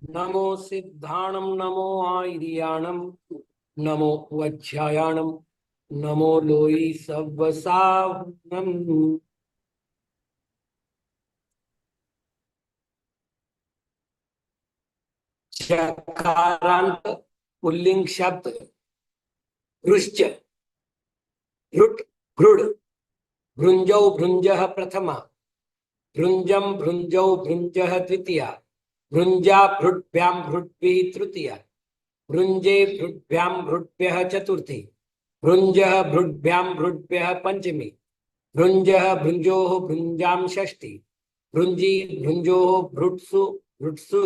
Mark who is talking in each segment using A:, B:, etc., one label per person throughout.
A: नमो सिद्धाणम नमो आयर्याणम नमो वज्रायाणम नमो लोई सवसावनम। चकारांत पुल्लिंग शब्द भृश्च भृट भृड भृंजौ भृंजः प्रथमा भृंजम भृंजौ भृंजः द्वितीया भृंजा भृट्भ्यां भृट्भिः तृतीया भृंजे भृट्भ्यां भृट्भ्यः चतुर्थी भृंजः भृट्भ्यां भृट्भ्यः पंचमी भृंजः भृंजोः भृंजां षष्ठी भृंजी भृंजोः भृट्सु भृट्सु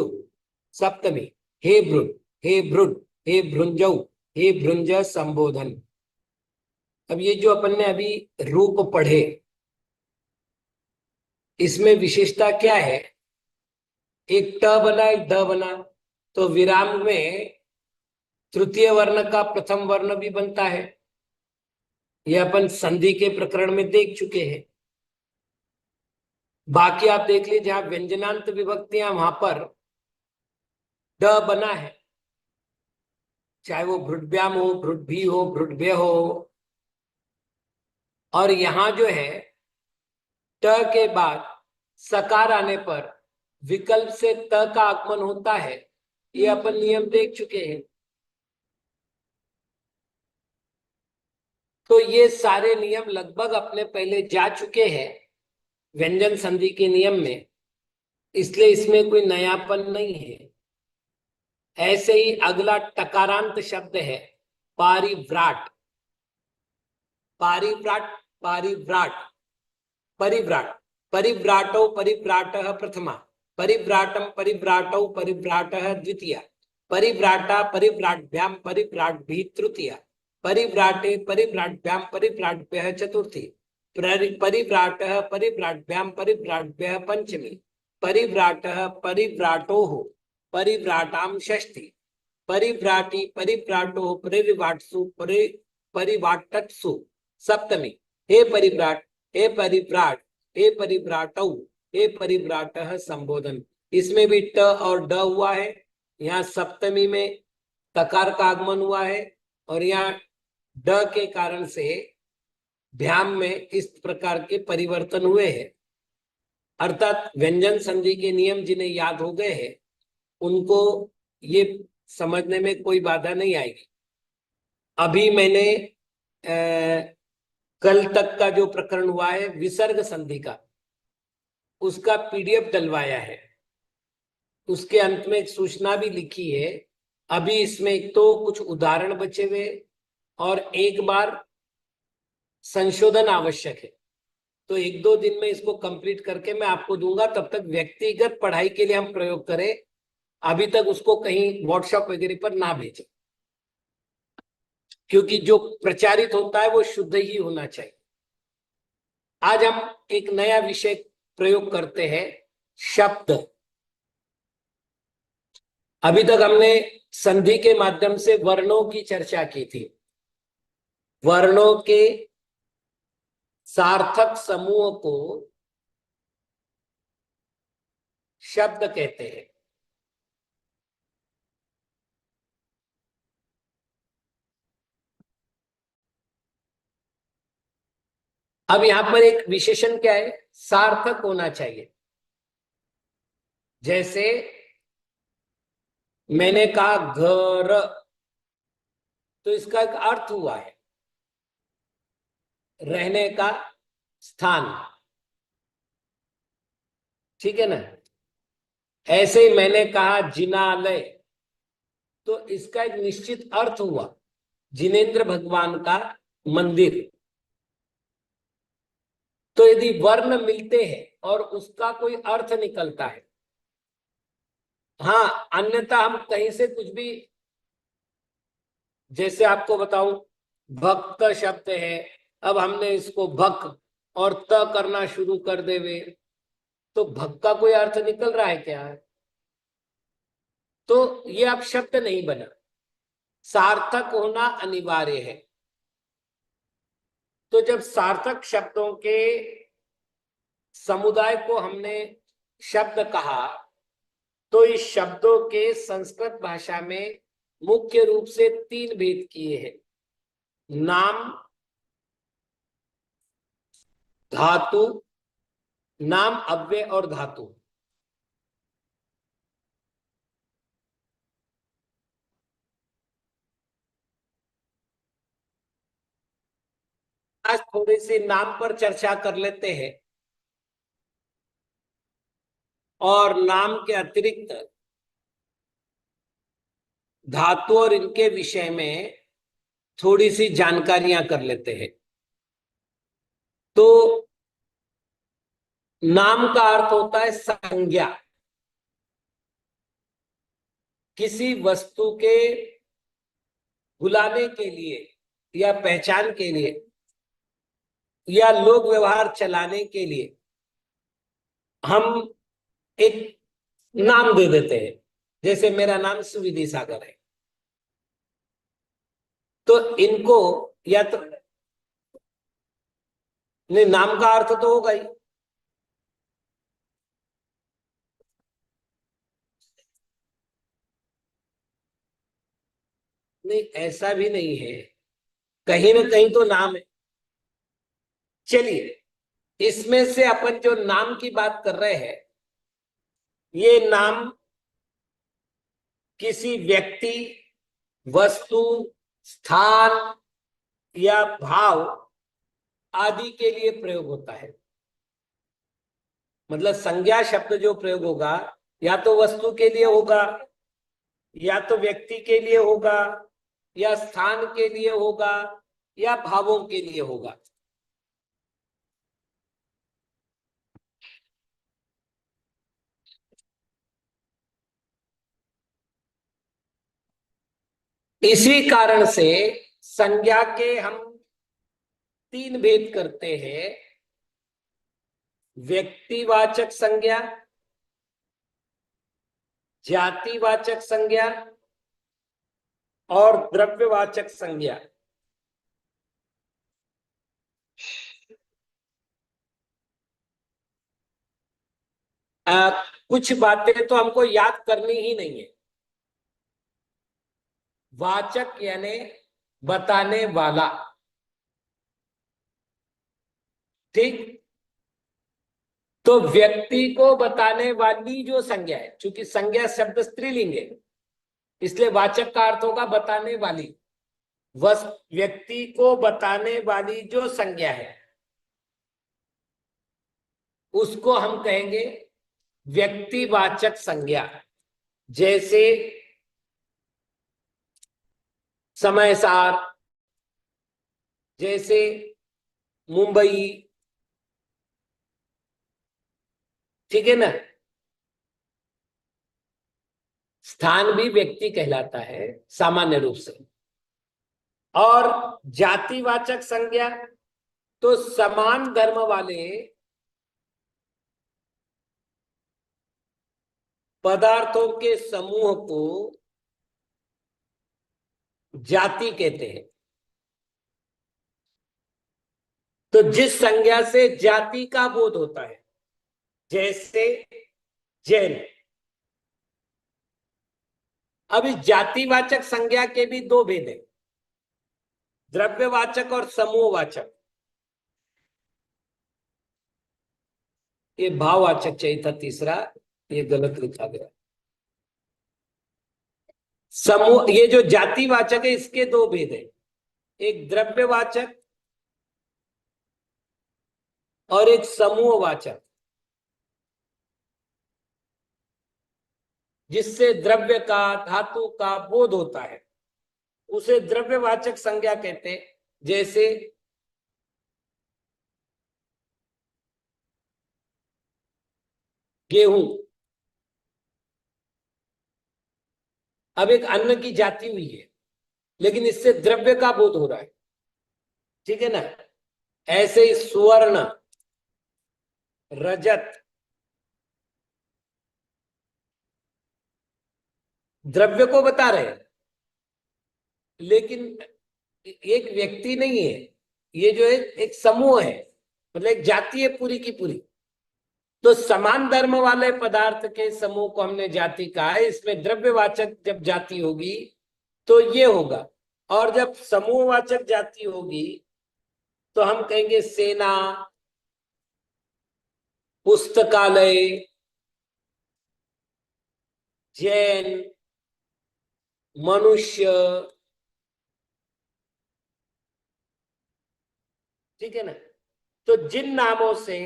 A: सप्तमी। हे भृट हे भृट हे भृंजौ हे भृंज संबोधन। अब ये जो अपन ने अभी रूप पढ़े, इसमें विशेषता क्या है? एक ट बना एक द बना, तो विराम में तृतीय वर्ण का प्रथम वर्ण भी बनता है। यह अपन संधि के प्रकरण में देख चुके हैं। बाकी आप देख लीजिए, जहां व्यंजनांत विभक्तियां वहां पर ड बना है, चाहे वो भ्रुड्भ्याम हो, भ्रुड्भी हो, भ्रुड्भ्य हो। और यहां जो है ट के बाद सकार आने पर विकल्प से त का आगमन होता है। ये अपन नियम देख चुके हैं। तो ये सारे नियम लगभग अपने पहले जा चुके हैं व्यंजन संधि के नियम में, इसलिए इसमें कोई नयापन नहीं है। ऐसे ही अगला टकारांत शब्द है पारिव्राट। पारिव्राट पारिव्राट परिव्राट परिव्राटौ परिव्राटः प्रथमा परिव्राटम परिव्राटौ परिव्राटः द्वितीया परिव्राटा परिव्राट्भ्यां परिव्राट्भिः तृतीया परिव्राटे परिव्राट्भ्यां परिव्राट्भ्यः चतुर्थी परिव्राटः परिव्राट्भ्यां परिव्राट्भ्यः पंचमी परिव्राटः परिव्राटोः परिव्राटां षष्ठी परिव्राटी परिव्राटोः परिव्राट्सु परिवाटत्सु सप्तमी। हे परिव्राट हे परिव्राट हे परिव्राटौ हे परिव्राटः संबोधन। इसमें भी ट और ड हुआ है। यहाँ सप्तमी में तकार का आगमन हुआ है और यहाँ ड के कारण से भ्याम में इस प्रकार के परिवर्तन हुए हैं। अर्थात व्यंजन संधि के नियम जिन्हें याद हो गए हैं उनको ये समझने में कोई बाधा नहीं आएगी। अभी मैंने कल तक का जो प्रकरण हुआ है विसर्ग संधि का, उसका पीडीएफ डलवाया है। उसके अंत में एक सूचना भी लिखी है। अभी इसमें एक तो कुछ उदाहरण बचे हुए और एक बार संशोधन आवश्यक है। तो एक दो दिन में इसको कंप्लीट करके मैं आपको दूंगा। तब तक व्यक्तिगत पढ़ाई के लिए हम प्रयोग करें। अभी तक उसको कहीं व्हाट्सएप वगैरह पर ना भेजें, क्योंकि जो प्रचारित होता है वो शुद्ध ही होना चाहिए। आज हम एक नया विषय प्रयोग करते हैं, शब्द। अभी तक हमने संधि के माध्यम से वर्णों की चर्चा की थी। वर्णों के सार्थक समूह को शब्द कहते हैं। अब यहां पर एक विशेषण क्या है? सार्थक होना चाहिए। जैसे मैंने कहा घर, तो इसका एक अर्थ हुआ है रहने का स्थान। ठीक है ना? ऐसे ही मैंने कहा जिनालय, तो इसका एक निश्चित अर्थ हुआ, जिनेंद्र भगवान का मंदिर। तो यदि वर्ण मिलते हैं और उसका कोई अर्थ निकलता है, हाँ, अन्यथा हम कहीं से कुछ भी, जैसे आपको बताऊं भक्त शब्द है, अब हमने इसको भक और त करना शुरू कर देवे, तो भक का कोई अर्थ निकल रहा है क्या? तो ये अब शब्द नहीं बना। सार्थक होना अनिवार्य है। तो जब सार्थक शब्दों के समुदाय को हमने शब्द कहा, तो इस शब्दों के संस्कृत भाषा में मुख्य रूप से 3 भेद किए हैं। नाम, धातु, नाम अव्यय और धातु। आज थोड़ी सी नाम पर चर्चा कर लेते हैं और नाम के अतिरिक्त धातु और इनके विषय में थोड़ी सी जानकारियां कर लेते हैं। तो नाम का अर्थ होता है संज्ञा, किसी वस्तु के बुलाने के लिए या पहचान के लिए या लोक व्यवहार चलाने के लिए हम एक नाम दे देते हैं। जैसे मेरा नाम सुविधि सागर है, तो इनको या तो नहीं, नाम का अर्थ तो होगा ही। नहीं, ऐसा भी नहीं है, कहीं ना कहीं तो नाम है। चलिए, इसमें से अपन जो नाम की बात कर रहे हैं, ये नाम किसी व्यक्ति, वस्तु, स्थान या भाव आदि के लिए प्रयोग होता है। मतलब संज्ञा शब्द जो प्रयोग होगा, या तो वस्तु के लिए होगा, या तो व्यक्ति के लिए होगा, या स्थान के लिए होगा, या भावों के लिए होगा। इसी कारण से संज्ञा के हम 3 भेद करते हैं। व्यक्तिवाचक संज्ञा, जातिवाचक संज्ञा और द्रव्यवाचक संज्ञा। कुछ बातें तो हमको याद करनी ही नहीं है। वाचक यानी बताने वाला, ठीक। तो व्यक्ति को बताने वाली जो संज्ञा है, चूंकि संज्ञा शब्द स्त्रीलिंग है, इसलिए वाचक का अर्थ होगा बताने वाली। व्यक्ति को बताने वाली जो संज्ञा है उसको हम कहेंगे व्यक्तिवाचक संज्ञा। जैसे समय सार, जैसे मुंबई, ठीक है ना। स्थान भी व्यक्ति कहलाता है सामान्य रूप से। और जातिवाचक संज्ञा तो समान धर्म वाले पदार्थों के समूह को जाति कहते हैं। तो जिस संज्ञा से जाति का बोध होता है, जैसे जैन। अब इस जातिवाचक संज्ञा के भी 2 भेद हैं, द्रव्यवाचक और समूहवाचक। ये भाववाचक चाहिए था तीसरा, ये गलत लिखा गया। समूह, ये जो जातिवाचक है इसके 2 भेद है, एक द्रव्यवाचक और एक समूहवाचक। जिससे द्रव्य का, धातु का बोध होता है उसे द्रव्यवाचक संज्ञा कहते हैं। जैसे गेहूं, अब एक अन्न की जाति हुई है, लेकिन इससे द्रव्य का बोध हो रहा है, ठीक है ना। ऐसे ही स्वर्ण, रजत द्रव्य को बता रहे हैं, लेकिन एक व्यक्ति नहीं है, ये जो है एक समूह है, मतलब एक जाति है पूरी की पूरी। तो समान धर्म वाले पदार्थ के समूह को हमने जाति कहा है। इसमें द्रव्यवाचक जब जाति होगी तो ये होगा, और जब समूहवाचक जाति होगी तो हम कहेंगे सेना, पुस्तकालय, जैन, मनुष्य। ठीक है ना। तो जिन नामों से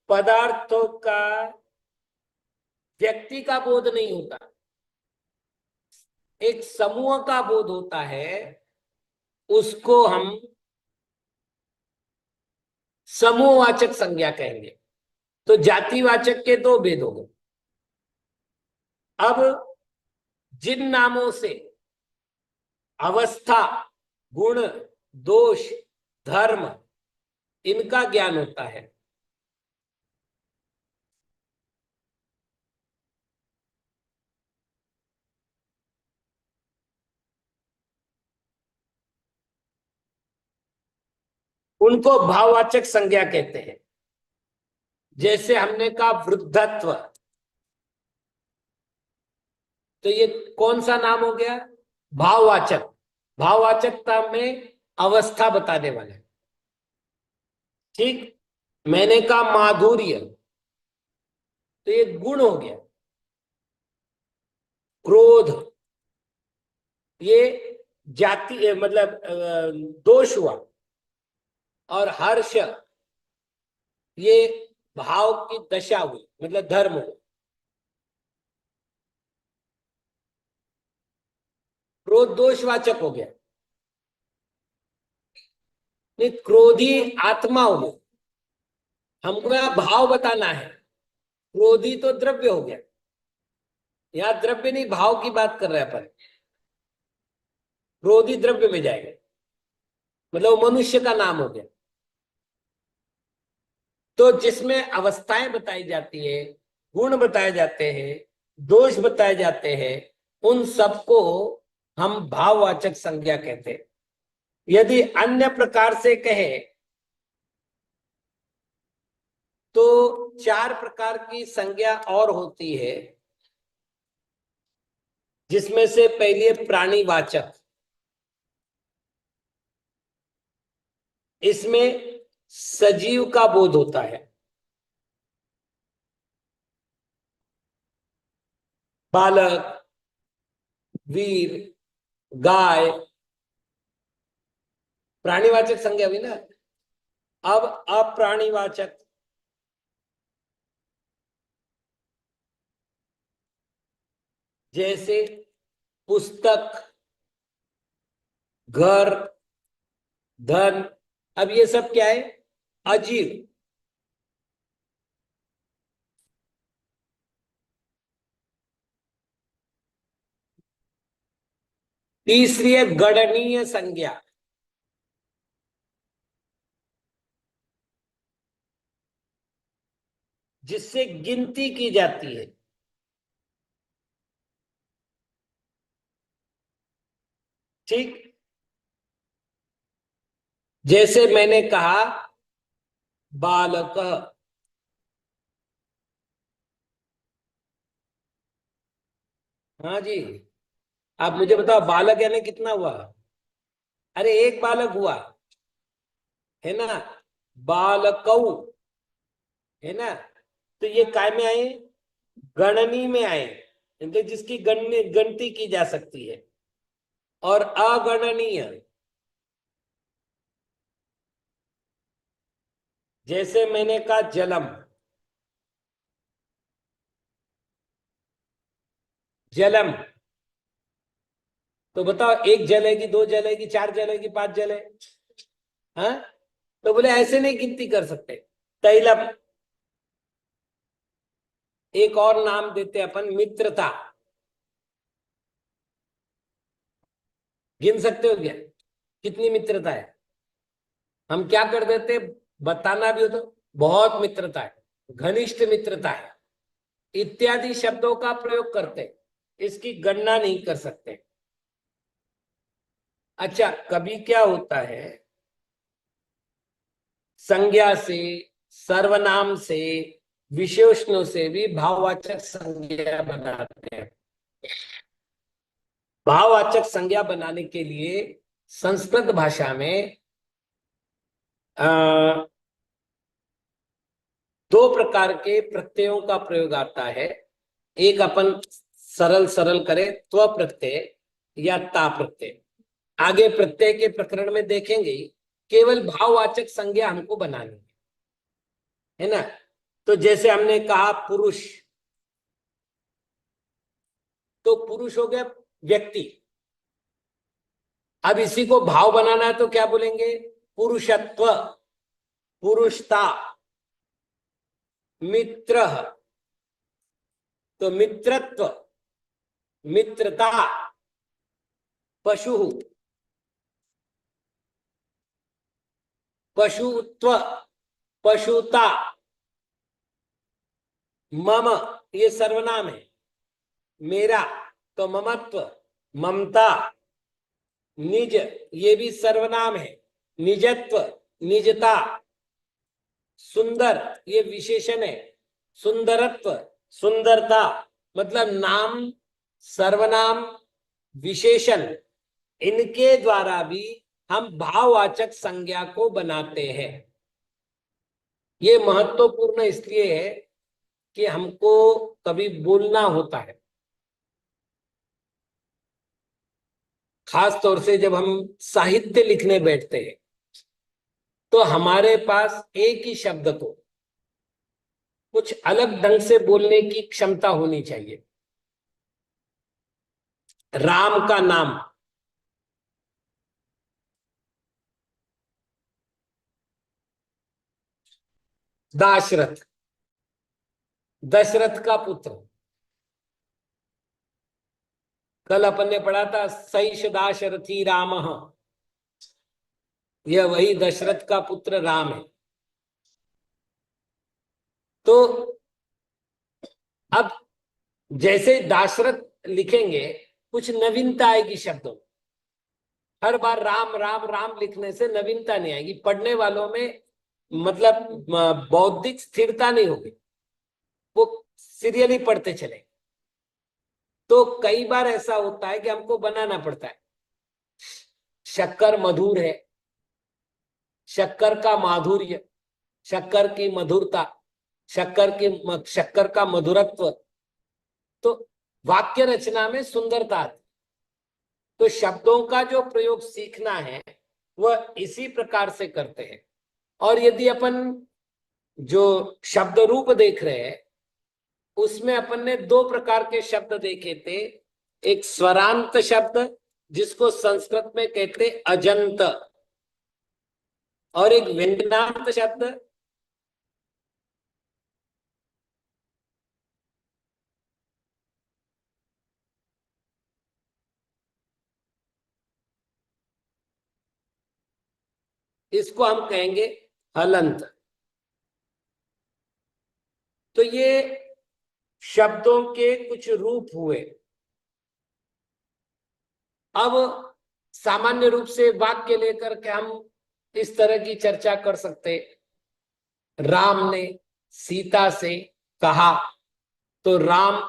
A: पदार्थों का व्यक्ति का बोध नहीं होता, एक समूह का बोध होता है, उसको हम समूहवाचक संज्ञा कहेंगे। तो जातिवाचक के दो भेद हो गए। अब जिन नामों से अवस्था, गुण, दोष, धर्म इनका ज्ञान होता है, उनको भाववाचक संज्ञा कहते हैं। जैसे हमने कहा वृद्धत्व, तो ये कौन सा नाम हो गया? भाववाचक। भाववाचकता में अवस्था बताने वाले। ठीक। मैंने कहा माधुर्य, तो ये गुण हो गया। क्रोध, ये जाति मतलब दोष हुआ। और हर्ष, ये भाव की दशा हुई, मतलब धर्म हुआ। क्रोध दोषवाचक हो गया। नहीं, क्रोधी आत्मा हो गया। हमको यहाँ भाव बताना है। क्रोधी तो द्रव्य हो गया, यहाँ द्रव्य नहीं भाव की बात कर रहे हैं अपन। क्रोधी द्रव्य में जाएगा, मतलब वो मनुष्य का नाम हो गया। तो जिसमें अवस्थाएं बताई जाती है, गुण बताए जाते हैं, दोष बताए जाते हैं, उन सबको हम भाववाचक संज्ञा कहते हैं। यदि अन्य प्रकार से कहे तो चार प्रकार की संज्ञा और होती है, जिसमें से पहली है प्राणीवाचक। इसमें सजीव का बोध होता है। बालक, वीर, गाय, प्राणीवाचक संज्ञा हुई ना। अब अप्राणीवाचक, जैसे पुस्तक, घर, धन। अब ये सब क्या है? अजीव। तीसरी है गणनीय संज्ञा, जिससे गिनती की जाती है। ठीक। जैसे मैंने कहा बालक। हाँ जी। आप मुझे बताओ बालक यानी कितना हुआ? अरे एक बालक हुआ, है ना। बालकौ, है ना। तो ये काय में आए? गणनी में आए, मतलब जिसकी गिनती की जा सकती है। और अगणनीय, जैसे मैंने कहा जलम। जलम, तो बताओ एक जलेगी, दो जलेगी, चार जलेगी, पांच जले? हाँ। तो बोले ऐसे नहीं गिनती कर सकते। तैलम, एक और नाम देते अपन मित्रता। गिन सकते हो क्या कितनी मित्रता है? हम क्या कर देते, बताना भी हो तो बहुत मित्रता है, घनिष्ठ मित्रता है, इत्यादि शब्दों का प्रयोग करते, इसकी गणना नहीं कर सकते। अच्छा, कभी क्या होता है, संज्ञा से, सर्वनाम से विशेषणों से भी भाववाचक संज्ञा बनाते हैं। भाववाचक संज्ञा बनाने के लिए संस्कृत भाषा में आ, दो प्रकार के प्रत्ययों का प्रयोग आता है। एक अपन सरल सरल करें त्व प्रत्यय या ता प्रत्यय। आगे प्रत्यय के प्रकरण में देखेंगे ही, केवल भाववाचक संज्ञा हमको बनानी है ना। तो जैसे हमने कहा पुरुष, तो पुरुष हो गया व्यक्ति। अब इसी को भाव बनाना है तो क्या बोलेंगे? पुरुषत्व, पुरुषता, मित्र, तो मित्रत्व, मित्रता, पशु, पशुत्व, पशुता, मम, ये सर्वनाम है। मेरा, तो ममत्व, ममता, निज, ये भी सर्वनाम है। निजत्व, निजता, सुंदर, ये विशेषण है। सुंदरत्व, सुंदरता, मतलब नाम, सर्वनाम, विशेषण, इनके द्वारा भी हम भाववाचक संज्ञा को बनाते हैं। ये महत्वपूर्ण इसलिए है कि हमको कभी बोलना होता है, खास तौर से जब हम साहित्य लिखने बैठते हैं, तो हमारे पास एक ही शब्द को कुछ अलग ढंग से बोलने की क्षमता होनी चाहिए। राम का नाम, दाशरथ, दशरथ का पुत्र। कल अपन ने पढ़ा था सईश दाशरथी राम, यह वही दशरथ का पुत्र राम है। तो अब जैसे दाशरथ लिखेंगे, कुछ नवीनता आएगी शब्दों। हर बार राम राम राम लिखने से नवीनता नहीं आएगी, पढ़ने वालों में मतलब बौद्धिक स्थिरता नहीं होगी, वो सीरियली पढ़ते चले। तो कई बार ऐसा होता है कि हमको बनाना पड़ता है। शक्कर मधुर है, शक्कर का माधुर्य, शक्कर की मधुरता, शक्कर का मधुरत्व, तो वाक्य रचना में सुंदरता आती। तो शब्दों का जो प्रयोग सीखना है वह इसी प्रकार से करते हैं। और यदि अपन जो शब्द रूप देख रहे हैं, उसमें अपन ने दो प्रकार के शब्द देखे थे। एक स्वरांत शब्द जिसको संस्कृत में कहते अजंत, और एक व्यंजनांत शब्द, इसको हम कहेंगे हलंत। तो ये शब्दों के कुछ रूप हुए। अब सामान्य रूप से वाक्य लेकर के हम इस तरह की चर्चा कर सकते। राम ने सीता से कहा, तो राम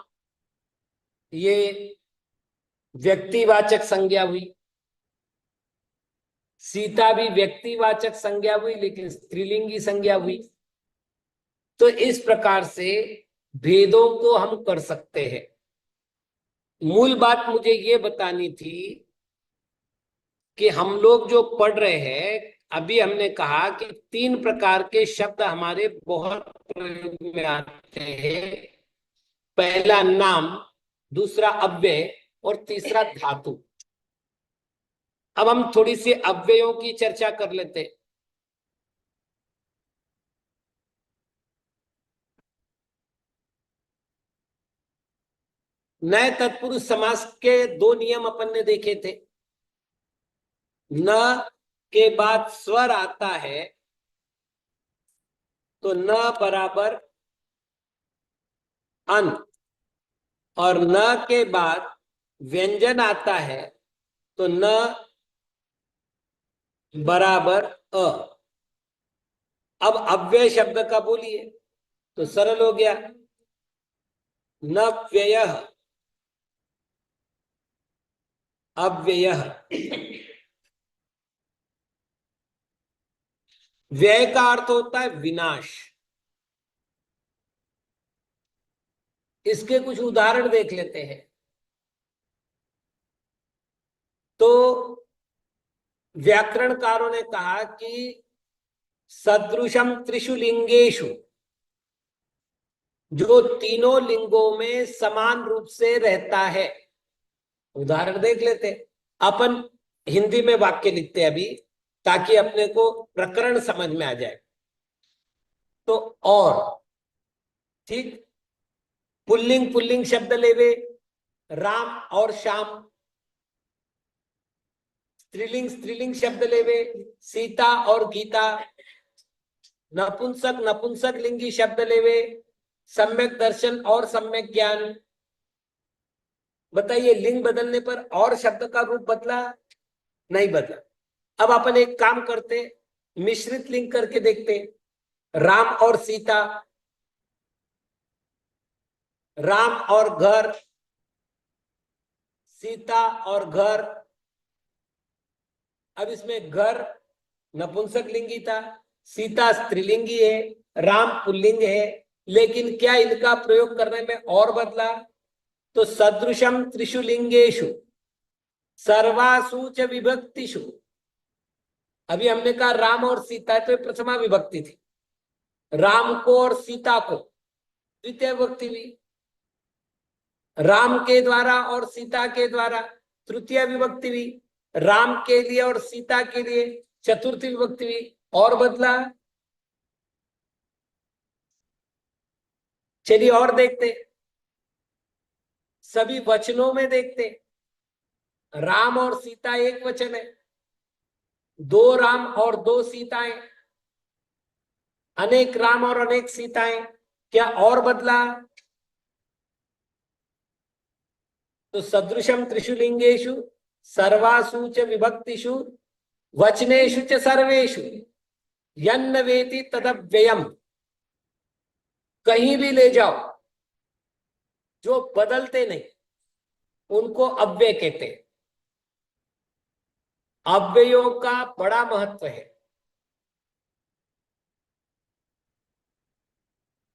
A: ये व्यक्तिवाचक संज्ञा हुई, सीता भी व्यक्तिवाचक संज्ञा हुई लेकिन स्त्रीलिंगी संज्ञा हुई। तो इस प्रकार से भेदों को हम कर सकते हैं। मूल बात मुझे ये बतानी थी कि हम लोग जो पढ़ रहे हैं, अभी हमने कहा कि तीन प्रकार के शब्द हमारे बहुत प्रयोग में आते हैं। पहला नाम, दूसरा अव्यय और तीसरा धातु। अब हम थोड़ी सी अव्ययों की चर्चा कर लेते हैं। नए तत्पुरुष समास के दो नियम अपन ने देखे थे। न के बाद स्वर आता है तो न बराबर अन, और न के बाद व्यंजन आता है तो न बराबर अ। अब अव्यय शब्द का बोलिए। तो सरल हो गया, न व्ययः अव्ययः। व्यय का अर्थ होता है विनाश। इसके कुछ उदाहरण देख लेते हैं। तो व्याकरणकारों ने कहा कि सदृशम त्रिषु लिंगेषु, जो तीनों लिंगों में समान रूप से रहता है। उदाहरण देख लेते। अपन हिंदी में वाक्य लिखते हैं अभी, ताकि अपने को प्रकरण समझ में आ जाए। तो और, ठीक, पुल्लिंग पुल्लिंग शब्द लेवे, राम और श्याम। स्त्रीलिंग स्त्रीलिंग शब्द लेवे, सीता और गीता। नपुंसक नपुंसक लिंगी शब्द लेवे, सम्यक दर्शन और सम्यक ज्ञान। बताइए, लिंग बदलने पर और शब्द का रूप बदला? नहीं बदला। अब अपन एक काम करते, मिश्रित लिंग करके देखते। राम और सीता, राम और घर, सीता और घर। अब इसमें घर नपुंसक लिंगी था, सीता स्त्रीलिंगी है, राम पुल्लिंग है, लेकिन क्या इनका प्रयोग करने में और बदला? तो सदृशम त्रिषु लिंगेषु सर्वासु च विभक्तिषु। अभी हमने कहा राम और सीता, तो प्रथमा विभक्ति थी। राम को और सीता को द्वितीय विभक्ति हुई। राम के द्वारा और सीता के द्वारा तृतीय विभक्ति हुई। राम के लिए और सीता के लिए चतुर्थी विभक्ति हुई। और बदला? चलिए और देखते, सभी वचनों में देखते। राम और सीता एक वचन है, दो राम और दो सीताएं, अनेक राम और अनेक सीताएं। क्या और बदला? तो सदृशम त्रिषु लिंगेषु सर्वासु च विभक्तिषु वचनेषु च सर्वेषु यन्न वेति तदव्ययम्। कहीं भी ले जाओ, जो बदलते नहीं उनको अव्यय कहते हैं। अव्ययों का बड़ा महत्व है।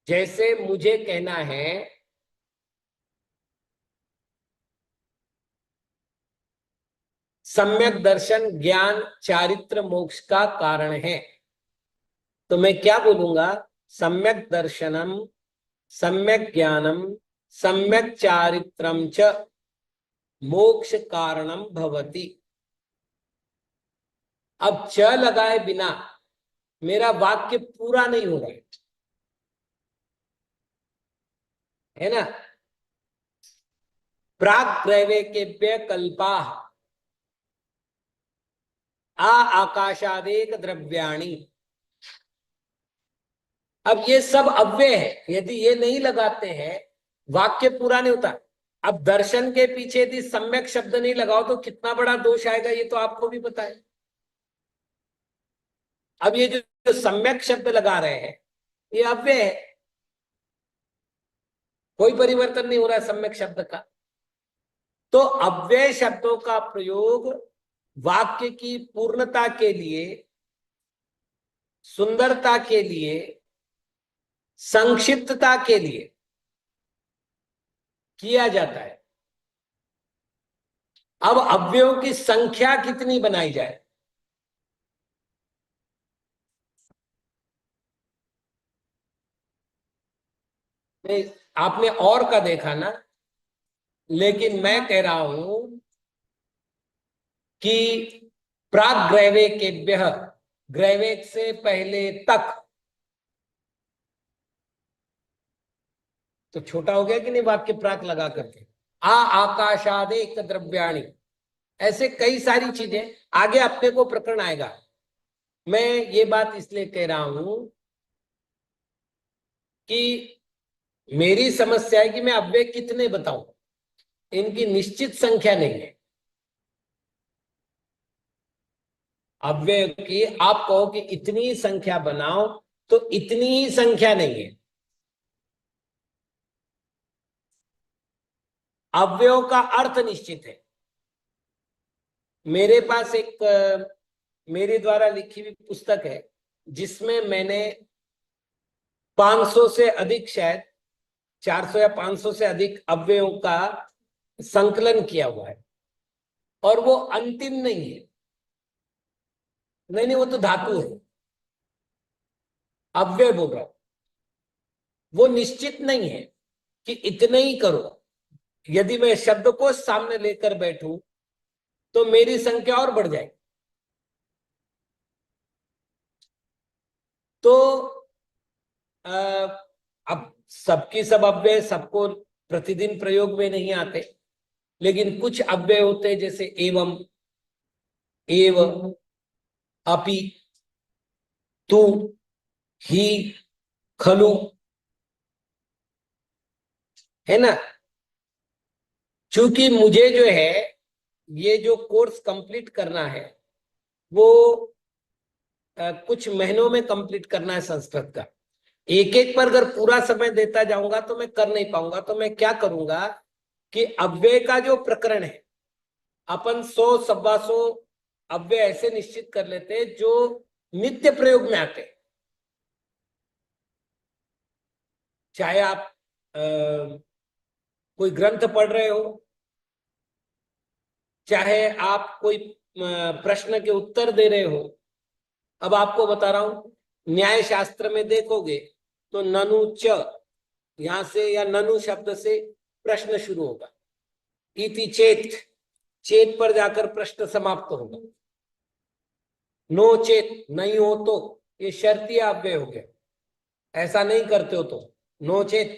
A: जैसे मुझे कहना है सम्यक दर्शन ज्ञान चारित्र मोक्ष का कारण है, तो मैं क्या बोलूंगा? सम्यक दर्शनम, सम्यक ज्ञानम, सम्यक चारित्रम च मोक्ष कारणम भवति। अब च लगाए बिना मेरा वाक्य पूरा नहीं हो रहा है ना। प्राग त्रैवेकेभ्य कल्पा आकाशादेक द्रव्याणि। अब ये सब अव्यय है, यदि ये नहीं लगाते हैं वाक्य पूरा नहीं होता। अब दर्शन के पीछे यदि सम्यक शब्द नहीं लगाओ तो कितना बड़ा दोष आएगा, ये तो आपको भी पता है। अब ये जो सम्यक शब्द लगा रहे हैं ये अव्यय है, कोई परिवर्तन नहीं हो रहा है सम्यक शब्द का। तो अव्यय शब्दों का प्रयोग वाक्य की पूर्णता के लिए, सुंदरता के लिए, संक्षिप्तता के लिए किया जाता है। अब अव्ययों की संख्या कितनी बनाई जाए? नहीं, आपने और का देखा ना, लेकिन मैं कह रहा हूं कि प्राग ग्रैवेकेभ्य, ग्रैवेक से पहले तक, तो छोटा हो गया कि नहीं वाक्य प्राक लगा करके। आकाशादेक द्रव्याणि, ऐसे कई सारी चीजें। आगे अपने को प्रकरण आएगा। मैं ये बात इसलिए कह रहा हूं कि मेरी समस्या है कि मैं अव्यय कितने बताऊं, इनकी निश्चित संख्या नहीं है। अव्यय की आप कहो कि इतनी संख्या बनाओ, तो इतनी ही संख्या नहीं है। अव्ययों का अर्थ निश्चित है। मेरे पास एक मेरे द्वारा लिखी हुई पुस्तक है जिसमें मैंने 500 से अधिक, शायद 400 या 500 से अधिक अव्ययों का संकलन किया हुआ है, और वो अंतिम नहीं है। नहीं नहीं, वो तो धातु है, अव्यय बोल रहा हूं। वो निश्चित नहीं है कि इतने ही करो। यदि मैं शब्द को सामने लेकर बैठूं तो मेरी संख्या और बढ़ जाएगी। तो अब सबकी सब अव्यय सबको प्रतिदिन प्रयोग में नहीं आते, लेकिन कुछ अव्यय होते हैं जैसे एवं, एव, अपि, तू, ही, खलु, है ना। चूंकि मुझे जो है ये जो कोर्स कंप्लीट करना है वो कुछ महीनों में कंप्लीट करना है संस्कृत का। एक एक पर अगर पूरा समय देता जाऊंगा तो मैं कर नहीं पाऊंगा। तो मैं क्या करूंगा कि अव्यय का जो प्रकरण है, अपन 100 सवा 100 अव्यय ऐसे निश्चित कर लेते हैं जो नित्य प्रयोग में आते हैं। चाहे आप कोई ग्रंथ पढ़ रहे हो, चाहे आप कोई प्रश्न के उत्तर दे रहे हो। अब आपको बता रहा हूं, न्याय शास्त्र में देखोगे तो ननु च, यहां से या ननु शब्द से प्रश्न शुरू होगा। इति चेत, चेत पर जाकर प्रश्न समाप्त होगा। नो चेत, नहीं हो तो, ये शर्तीय अव्यय हो गया। ऐसा नहीं करते हो तो नो चेत,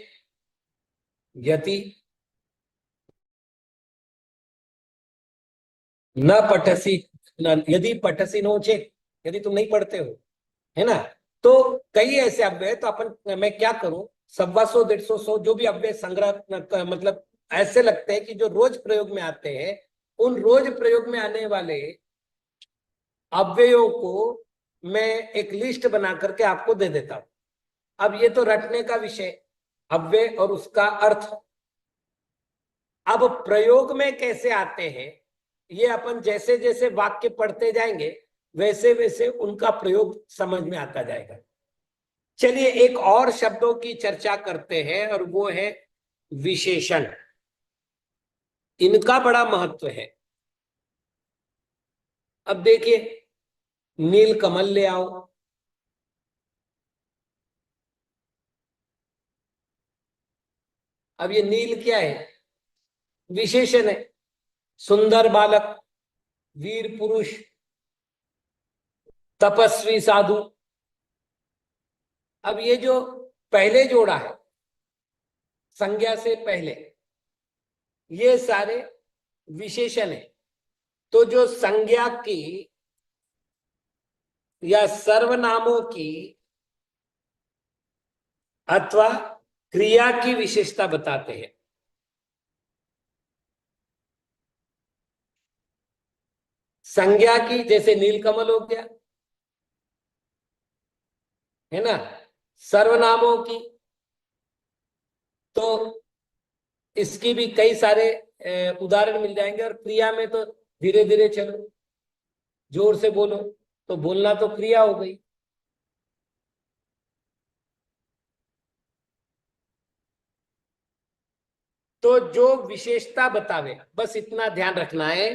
A: यति, न पठसी, यदि पठसी नो चेत, यदि तुम नहीं पढ़ते हो, है ना। तो कई ऐसे अव्यय, तो अपन मैं क्या करूं, 125 150 100 जो भी अव्यय संग्रह मतलब ऐसे लगते हैं कि जो रोज प्रयोग में आते हैं, उन रोज प्रयोग में आने वाले अव्ययों को मैं एक लिस्ट बना करके आपको दे देता हूं। अब ये तो रटने का विषय, अव्यय और उसका अर्थ। अब प्रयोग में कैसे आते हैं, ये अपन जैसे जैसे वाक्य पढ़ते जाएंगे वैसे वैसे उनका प्रयोग समझ में आता जाएगा। चलिए एक और शब्दों की चर्चा करते हैं, और वो है विशेषण। इनका बड़ा महत्व है। अब देखिए, नील कमल ले आओ। अब ये नील क्या है, विशेषण है। सुंदर बालक, वीर पुरुष, तपस्वी साधु। अब ये जो पहले जोड़ा है संज्ञा से पहले, ये सारे विशेषण है। तो जो संज्ञा की या सर्वनामों की अथवा क्रिया की विशेषता बताते हैं। संज्ञा की जैसे नीलकमल हो गया, है ना। सर्वनामों की तो इसकी भी कई सारे उदाहरण मिल जाएंगे। और क्रिया में तो धीरे धीरे चलो, जोर से बोलो, तो बोलना तो क्रिया हो गई। तो जो विशेषता बतावे, बस इतना ध्यान रखना है,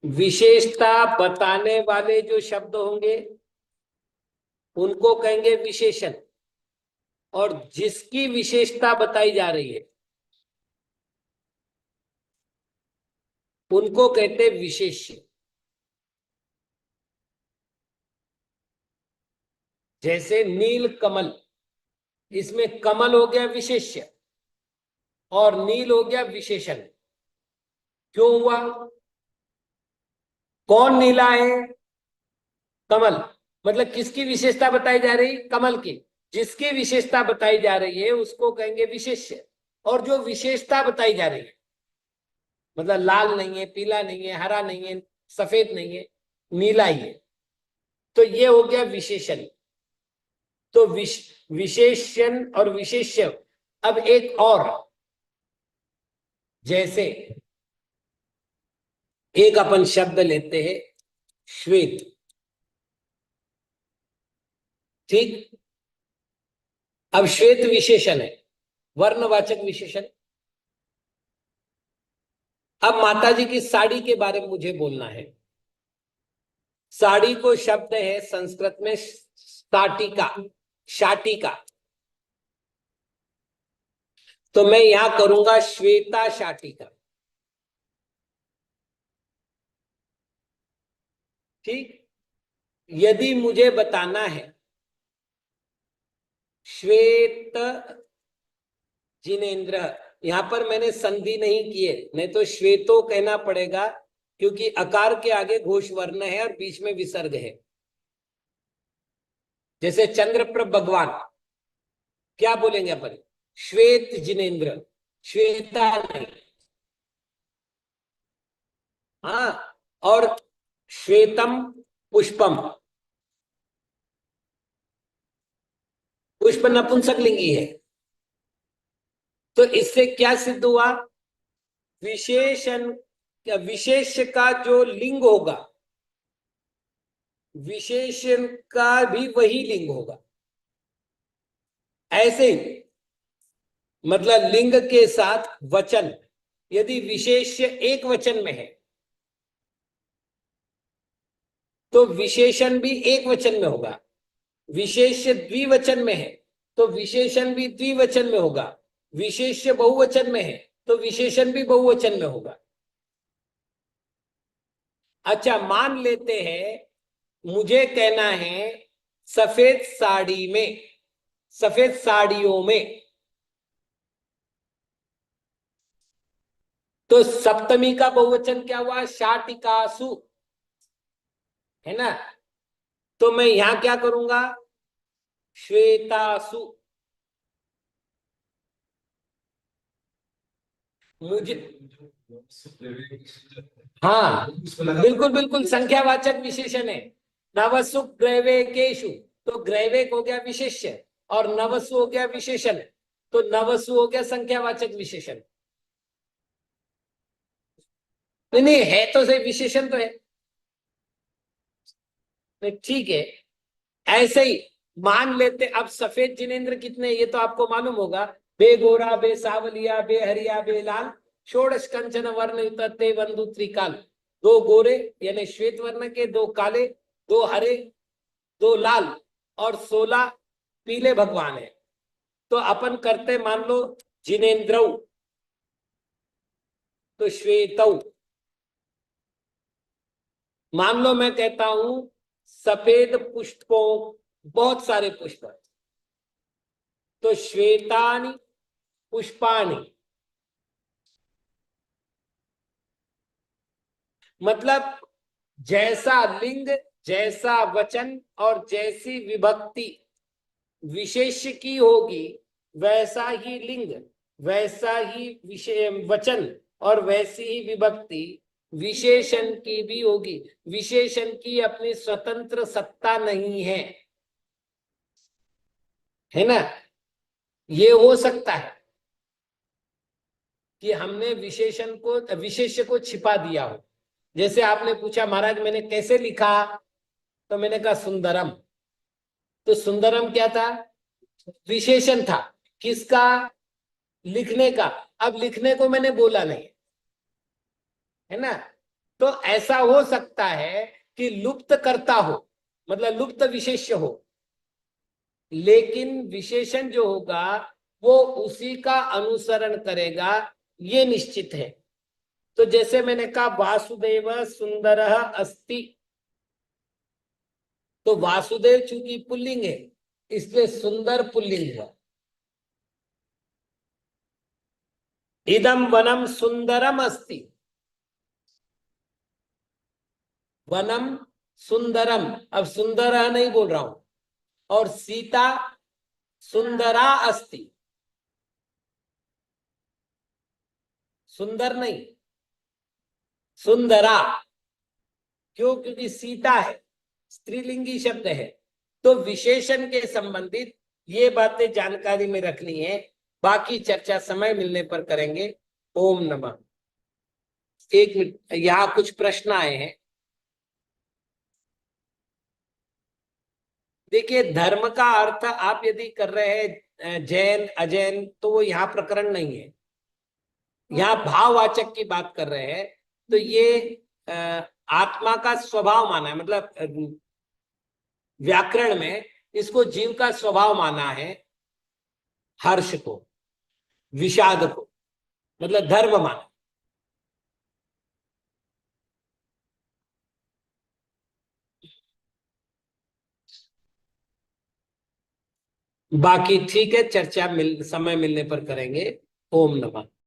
A: विशेषता बताने वाले जो शब्द होंगे उनको कहेंगे विशेषण, और जिसकी विशेषता बताई जा रही है उनको कहते हैं विशेष्य। जैसे नील कमल, इसमें कमल हो गया विशेष्य और नील हो गया विशेषण। क्यों हुआ, कौन नीला है, कमल। मतलब किसकी विशेषता बताई जा रही, कमल की। जिसकी विशेषता बताई जा रही है उसको कहेंगे विशेष्य। और जो विशेषता बताई जा रही है, मतलब लाल नहीं है, पीला नहीं है, हरा नहीं है, सफेद नहीं है, नीला ही है, तो ये हो गया विशेषण। तो विशेषण और विशेष्य। अब एक और, जैसे एक अपन शब्द लेते हैं श्वेत, ठीक। अब श्वेत विशेषण है, वर्णवाचक विशेषण। अब माताजी की साड़ी के बारे में मुझे बोलना है। साड़ी को शब्द है संस्कृत में शाटिका, शाटिका। तो मैं यहां करूंगा श्वेता शाटिका, ठीक। यदि मुझे बताना है श्वेत जिनेन्द्र, यहां पर मैंने संधि नहीं किए, नहीं तो श्वेतो कहना पड़ेगा, क्योंकि अकार के आगे घोष वर्ण है और बीच में विसर्ग है। जैसे चंद्रप्रभ भगवान, क्या बोलेंगे अपन? श्वेत जिनेन्द्र, श्वेता नहीं। हाँ, और श्वेतम पुष्पम, पुष्प नपुंसकलिंगी है। तो इससे क्या सिद्ध हुआ? विशेषण, विशेष का जो लिंग होगा, विशेषण का भी वही लिंग होगा। ऐसे ही मतलब लिंग के साथ वचन, यदि विशेष्य एक वचन में है तो विशेषण भी एक वचन में होगा। विशेष्य द्विवचन में है तो विशेषण भी द्विवचन में होगा। विशेष्य बहुवचन में है तो विशेषण भी बहुवचन में होगा। अच्छा, मान लेते हैं मुझे कहना है सफेद साड़ी में, सफेद साड़ियों में, तो सप्तमी का बहुवचन क्या हुआ? शाटिकासु, है ना। तो मैं यहां क्या करूंगा? श्वेतासु। मुझे, हाँ बिल्कुल बिल्कुल, संख्यावाचक विशेषण है। नवसु ग्रैवेकेषु, तो ग्रैवेक हो गया विशेष्य और नवसु हो गया विशेषण, तो नवसु हो गया संख्यावाचक विशेषण। नहीं नहीं, है तो सही, विशेषण तो है। ठीक है। ऐसे ही मान लेते, अब सफेद जिनेन्द्र कितने, ये तो आपको मालूम होगा। बे गोरा, बे सावलिया, बे हरिया, बे लाल, षोडश कंचन वर्ण युतते बंधु त्रिकाल। दो गोरे यानी श्वेत वर्ण के, दो काले, दो हरे, दो लाल और 16 पीले भगवान है। तो अपन करते मान लो जिनेन्द्र, तो श्वेतौ। मान लो मैं कहता हूं सफेद पुष्पों, बहुत सारे पुष्प, तो श्वेतानि पुष्पाणि। मतलब जैसा लिंग, जैसा वचन और जैसी विभक्ति विशेष की होगी, वैसा ही लिंग, वैसा ही वचन और वैसी ही विभक्ति विशेषण की भी होगी। विशेषण की अपनी स्वतंत्र सत्ता नहीं है ना। ये हो सकता है कि हमने विशेषण को, विशेष्य को छिपा दिया हो। जैसे आपने पूछा महाराज मैंने कैसे लिखा, तो मैंने कहा सुंदरम। तो सुंदरम क्या था? विशेषण था। किसका? लिखने का। अब लिखने को मैंने बोला नहीं, है ना। तो ऐसा हो सकता है कि लुप्त करता हो, मतलब लुप्त विशेष्य हो, लेकिन विशेषण जो होगा वो उसी का अनुसरण करेगा, ये निश्चित है। तो जैसे मैंने कहा वासुदेव सुंदरः अस्ति, तो वासुदेव चूंकि पुल्लिंग है इसलिए सुंदर पुल्लिंग हुआ। इदम वनम सुंदरम अस्ति, वनम सुंदरम, अब सुंदर नहीं बोल रहा हूं। और सीता सुंदरा अस्ति, सुंदर नहीं, सुंदरा। क्यों? क्योंकि सीता है, स्त्रीलिंगी शब्द है। तो विशेषण के संबंधित ये बातें जानकारी में रखनी है। बाकी चर्चा समय मिलने पर करेंगे। ओम नमः। एक मिनट, यहाँ कुछ प्रश्न आए हैं। देखिए, धर्म का अर्थ आप यदि कर रहे हैं जैन अजैन, तो वो यहाँ प्रकरण नहीं है। यहाँ भाववाचक की बात कर रहे हैं। तो ये अ, आत्मा का स्वभाव माना है, मतलब व्याकरण में इसको जीव का स्वभाव माना है। हर्ष को, विषाद को, मतलब धर्म माना। बाकी ठीक है, चर्चा समय मिलने पर करेंगे। ओम नमः।